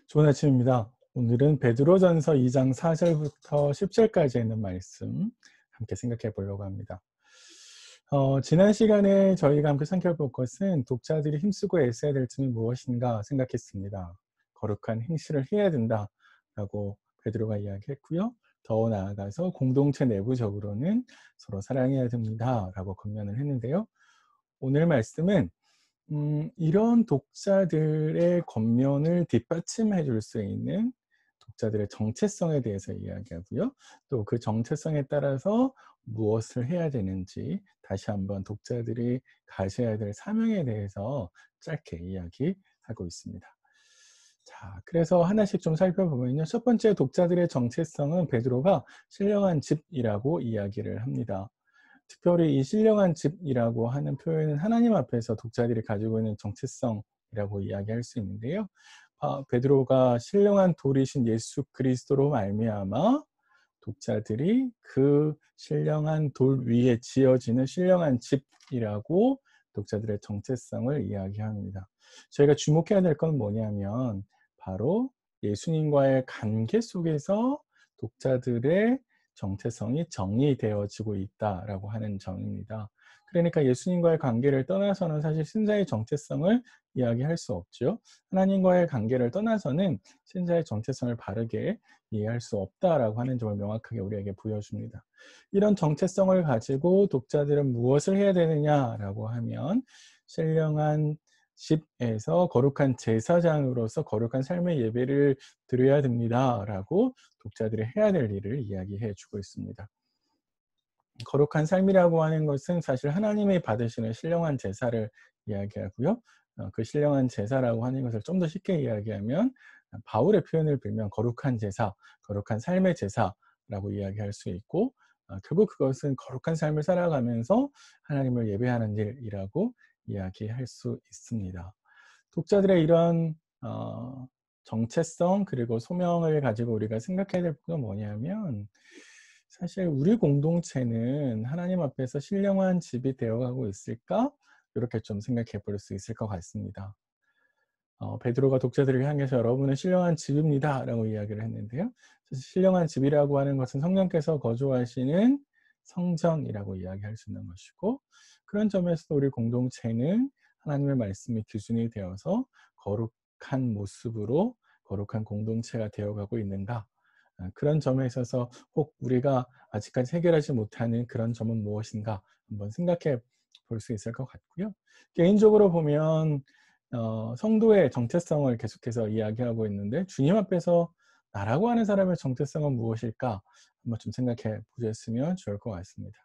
좋은 아침입니다. 오늘은 베드로전서 2장 4절부터 10절까지 있는 말씀 함께 생각해 보려고 합니다. 지난 시간에 저희가 함께 살펴볼 것은 독자들이 힘쓰고 애써야 될 점이 무엇인가 생각했습니다. 거룩한 행실을 해야 된다라고 베드로가 이야기했고요. 더 나아가서 공동체 내부적으로는 서로 사랑해야 됩니다라고 권면을 했는데요. 오늘 말씀은 이런 독자들의 겉면을 뒷받침해 줄 수 있는 독자들의 정체성에 대해서 이야기하고요. 또 그 정체성에 따라서 무엇을 해야 되는지 다시 한번 독자들이 가져야 될 사명에 대해서 짧게 이야기하고 있습니다. 자, 그래서 하나씩 좀 살펴보면요. 첫 번째 독자들의 정체성은 베드로가 신령한 집이라고 이야기를 합니다. 특별히 이 신령한 집이라고 하는 표현은 하나님 앞에서 독자들이 가지고 있는 정체성이라고 이야기할 수 있는데요. 베드로가 신령한 돌이신 예수 그리스도로 말미암아 독자들이 그 신령한 돌 위에 지어지는 신령한 집이라고 독자들의 정체성을 이야기합니다. 저희가 주목해야 될 건 뭐냐면 바로 예수님과의 관계 속에서 독자들의 정체성이 정의되어지고 있다라고 하는 점입니다. 그러니까 예수님과의 관계를 떠나서는 사실 신자의 정체성을 이야기할 수 없죠. 하나님과의 관계를 떠나서는 신자의 정체성을 바르게 이해할 수 없다라고 하는 점을 명확하게 우리에게 보여줍니다. 이런 정체성을 가지고 독자들은 무엇을 해야 되느냐라고 하면 신령한 집에서 거룩한 제사장으로서 거룩한 삶의 예배를 드려야 됩니다라고 독자들이 해야 될 일을 이야기해 주고 있습니다. 거룩한 삶이라고 하는 것은 사실 하나님이 받으시는 신령한 제사를 이야기하고요. 그 신령한 제사라고 하는 것을 좀 더 쉽게 이야기하면 바울의 표현을 빌면 거룩한 제사, 거룩한 삶의 제사라고 이야기할 수 있고 결국 그것은 거룩한 삶을 살아가면서 하나님을 예배하는 일이라고 이야기할 수 있습니다. 독자들의 이런 정체성 그리고 소명을 가지고 우리가 생각해야 될 부분은 뭐냐면 사실 우리 공동체는 하나님 앞에서 신령한 집이 되어가고 있을까? 이렇게 좀 생각해 볼 수 있을 것 같습니다. 베드로가 독자들을 향해서 여러분은 신령한 집입니다 라고 이야기를 했는데요. 신령한 집이라고 하는 것은 성령께서 거주하시는 성전이라고 이야기할 수 있는 것이고 그런 점에서 우리 공동체는 하나님의 말씀이 기준이 되어서 거룩한 모습으로 거룩한 공동체가 되어가고 있는가 그런 점에 있어서 혹 우리가 아직까지 해결하지 못하는 그런 점은 무엇인가 한번 생각해 볼 수 있을 것 같고요. 개인적으로 보면 성도의 정체성을 계속해서 이야기하고 있는데 주님 앞에서 나라고 하는 사람의 정체성은 무엇일까 한번 좀 생각해 보셨으면 좋을 것 같습니다.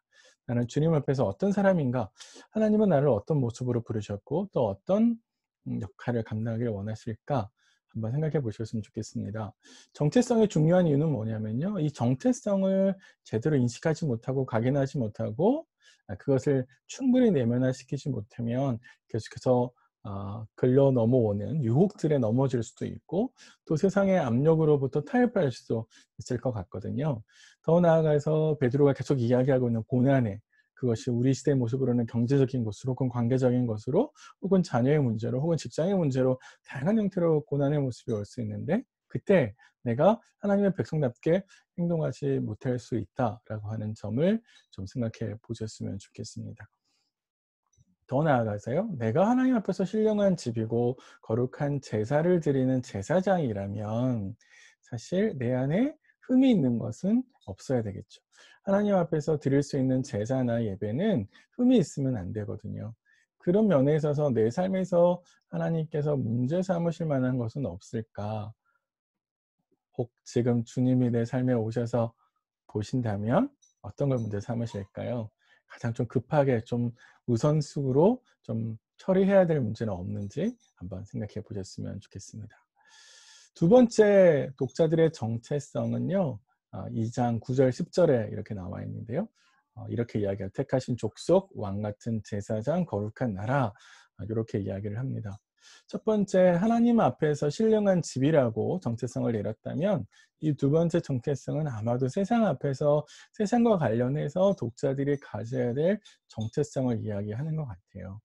나는 주님 앞에서 어떤 사람인가? 하나님은 나를 어떤 모습으로 부르셨고 또 어떤 역할을 감당하기를 원하실까? 한번 생각해 보셨으면 좋겠습니다. 정체성이 중요한 이유는 뭐냐면요. 이 정체성을 제대로 인식하지 못하고 각인하지 못하고 그것을 충분히 내면화시키지 못하면 계속해서 글러 넘어오는 유혹들에 넘어질 수도 있고 또 세상의 압력으로부터 타협할 수도 있을 것 같거든요. 더 나아가서 베드로가 계속 이야기하고 있는 고난에 그것이 우리 시대의 모습으로는 경제적인 것으로 혹은 관계적인 것으로 혹은 자녀의 문제로 혹은 직장의 문제로 다양한 형태로 고난의 모습이 올 수 있는데 그때 내가 하나님의 백성답게 행동하지 못할 수 있다라고 하는 점을 좀 생각해 보셨으면 좋겠습니다. 더 나아가서요. 내가 하나님 앞에서 신령한 집이고 거룩한 제사를 드리는 제사장이라면 사실 내 안에 흠이 있는 것은 없어야 되겠죠. 하나님 앞에서 드릴 수 있는 제사나 예배는 흠이 있으면 안 되거든요. 그런 면에 있어서 내 삶에서 하나님께서 문제 삼으실 만한 것은 없을까? 혹 지금 주님이 내 삶에 오셔서 보신다면 어떤 걸 문제 삼으실까요? 가장 좀 급하게 좀 우선순위로 좀 처리해야 될 문제는 없는지 한번 생각해 보셨으면 좋겠습니다. 두 번째 독자들의 정체성은요. 2장 9절 10절에 이렇게 나와 있는데요. 이렇게 이야기해요. 택하신 족속, 왕 같은 제사장, 거룩한 나라 이렇게 이야기를 합니다. 첫 번째 하나님 앞에서 신령한 집이라고 정체성을 내렸다면 이 두 번째 정체성은 아마도 세상 앞에서 세상과 관련해서 독자들이 가져야 될 정체성을 이야기하는 것 같아요.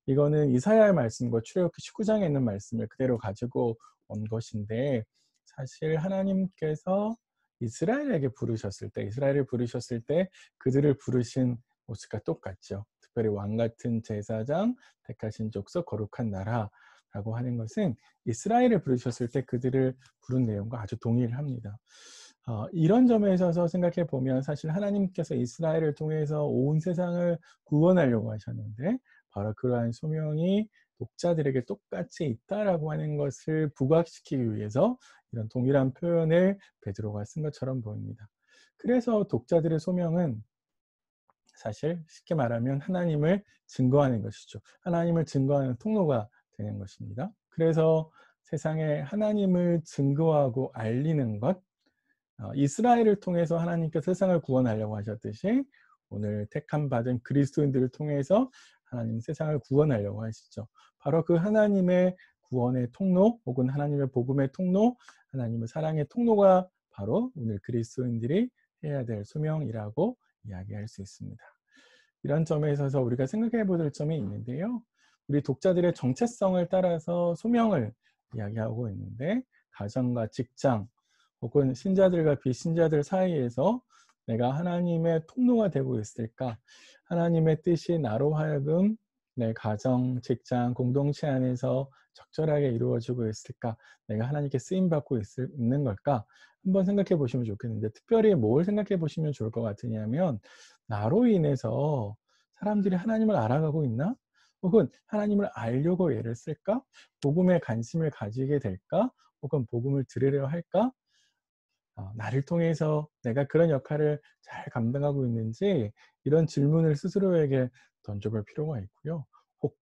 이거는 이사야의 말씀과 출애굽기 19장에 있는 말씀을 그대로 가지고 온 것인데, 사실 하나님께서 이스라엘을 부르셨을 때 그들을 부르신 모습과 똑같죠. 특별히 왕 같은 제사장, 택하신 족속, 거룩한 나라라고 하는 것은 이스라엘을 부르셨을 때 그들을 부른 내용과 아주 동일합니다. 이런 점에 있어서 생각해 보면 사실 하나님께서 이스라엘을 통해서 온 세상을 구원하려고 하셨는데, 바로 그러한 소명이 독자들에게 똑같이 있다라고 하는 것을 부각시키기 위해서 이런 동일한 표현을 베드로가 쓴 것처럼 보입니다. 그래서 독자들의 소명은 사실 쉽게 말하면 하나님을 증거하는 것이죠. 하나님을 증거하는 통로가 되는 것입니다. 그래서 세상에 하나님을 증거하고 알리는 것, 이스라엘을 통해서 하나님께서 세상을 구원하려고 하셨듯이 오늘 택함 받은 그리스도인들을 통해서 하나님 세상을 구원하려고 하시죠. 바로 그 하나님의 구원의 통로, 혹은 하나님의 복음의 통로, 하나님의 사랑의 통로가 바로 오늘 그리스도인들이 해야 될 소명이라고 이야기할 수 있습니다. 이런 점에 있어서 우리가 생각해 볼 점이 있는데요. 우리 독자들의 정체성을 따라서 소명을 이야기하고 있는데, 가정과 직장, 혹은 신자들과 비신자들 사이에서 내가 하나님의 통로가 되고 있을까? 하나님의 뜻이 나로 하여금 내 가정, 직장, 공동체 안에서 적절하게 이루어지고 있을까? 내가 하나님께 쓰임받고 있는 걸까? 한번 생각해 보시면 좋겠는데, 특별히 뭘 생각해 보시면 좋을 것 같으냐면, 나로 인해서 사람들이 하나님을 알아가고 있나? 혹은 하나님을 알려고 애를 쓸까? 복음에 관심을 가지게 될까? 혹은 복음을 들으려 할까? 나를 통해서 내가 그런 역할을 잘 감당하고 있는지, 이런 질문을 스스로에게 던져볼 필요가 있고요. 혹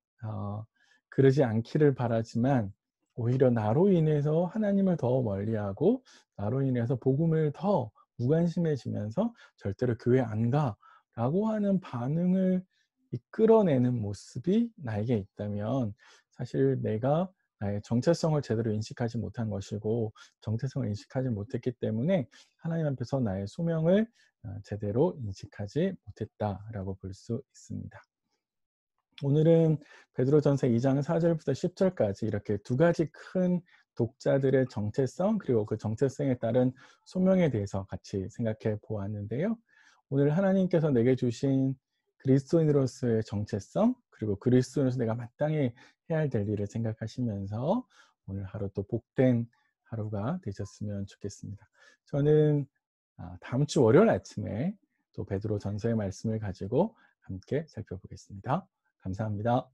그러지 않기를 바라지만 오히려 나로 인해서 하나님을 더 멀리하고 나로 인해서 복음을 더 무관심해지면서 절대로 교회 안 가라고 하는 반응을 이끌어내는 모습이 나에게 있다면, 사실 내가 나의 정체성을 제대로 인식하지 못한 것이고, 정체성을 인식하지 못했기 때문에 하나님 앞에서 나의 소명을 제대로 인식하지 못했다라고 볼 수 있습니다. 오늘은 베드로전서 2장 4절부터 10절까지 이렇게 두 가지 큰 독자들의 정체성, 그리고 그 정체성에 따른 소명에 대해서 같이 생각해 보았는데요. 오늘 하나님께서 내게 주신 그리스도인으로서의 정체성, 그리고 그리스도인으로서 내가 마땅히 해야 될 일을 생각하시면서 오늘 하루 또 복된 하루가 되셨으면 좋겠습니다. 저는 다음 주 월요일 아침에 또 베드로 전서의 말씀을 가지고 함께 살펴보겠습니다. 감사합니다.